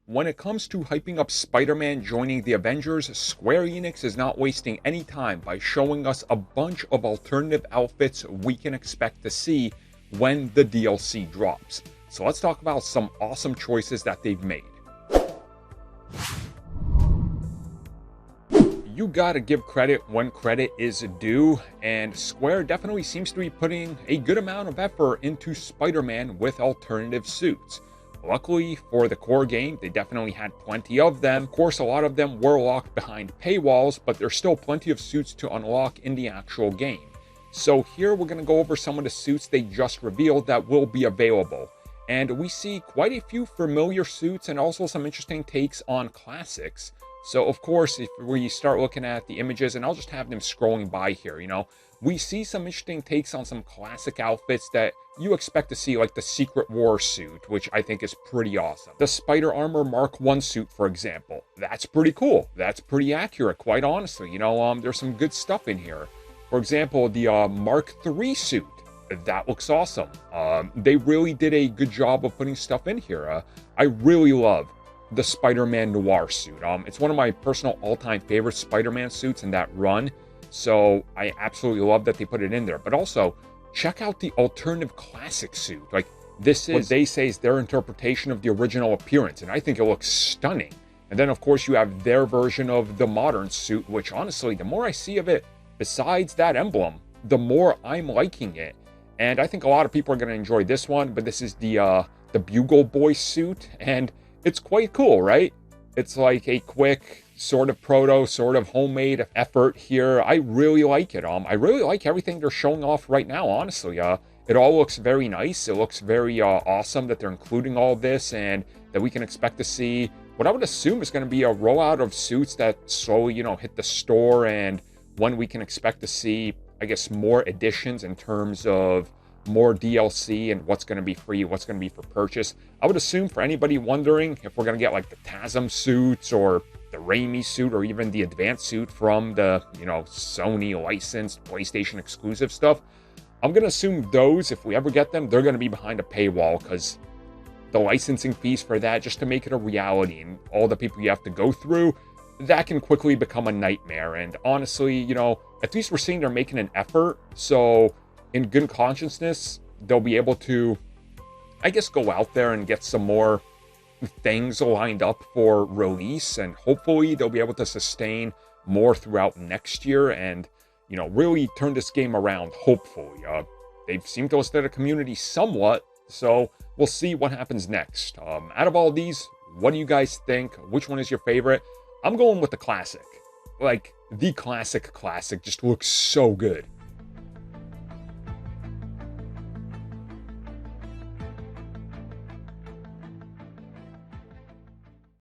When it comes to hyping up Spider-Man joining the Avengers, Square Enix is not wasting any time by showing us a bunch of alternative outfits we can expect to see when the DLC drops. So let's talk about some awesome choices that they've made. You gotta give credit when credit is due, and Square definitely seems to be putting a good amount of effort into Spider-Man with alternative suits. Luckily for the core game, they definitely had plenty of them. Of course, a lot of them were locked behind paywalls, but there's still plenty of suits to unlock in the actual game. So here we're going to go over some of the suits they just revealed that will be available. And we see quite a few familiar suits and also some interesting takes on classics. So of course, if we start looking at the images, and I'll just have them scrolling by here, we see some interesting takes on some classic outfits that you expect to see, like the Secret War suit, which I think is pretty awesome. The Spider Armor Mark I suit, for example. That's pretty cool. That's pretty accurate, quite honestly. There's some good stuff in here. For example, the Mark III suit. That looks awesome. They really did a good job of putting stuff in here. I really love the Spider-Man Noir suit. It's one of my personal all-time favorite Spider-Man suits in that run. So I absolutely love that they put it in there. But also, check out the alternative classic suit. Like, this is what they say is their interpretation of the original appearance, and I think it looks stunning. And then, of course, you have their version of the modern suit, which honestly, the more I see of it, besides that emblem, the more I'm liking it. And I think a lot of people are going to enjoy this one, but this is the Bugle Boy suit, and it's quite cool, right? It's like a quick, sort of proto, sort of homemade effort here. I really like it. I really like everything they're showing off right now, honestly. It all looks very nice. It looks very awesome that they're including all this, and that we can expect to see what I would assume is going to be a rollout of suits that slowly, hit the store, and when we can expect to see, I guess, more additions in terms of more DLC and what's going to be free, what's going to be for purchase. I would assume, for anybody wondering if we're going to get like the TASM suits or the Raimi suit or even the advanced suit from the, Sony licensed PlayStation exclusive stuff, I'm going to assume those, if we ever get them, they're going to be behind a paywall, because the licensing fees for that, just to make it a reality and all the people you have to go through, that can quickly become a nightmare. And honestly, at least we're seeing they're making an effort. So in good consciousness, they'll be able to, I guess, go out there and get some more things lined up for release, and hopefully they'll be able to sustain more throughout next year and, really turn this game around, hopefully. They've seemed to listen to the community somewhat, so we'll see what happens next. Out of all these, what do you guys think? Which one is your favorite? I'm going with the classic. Like, the classic just looks so good.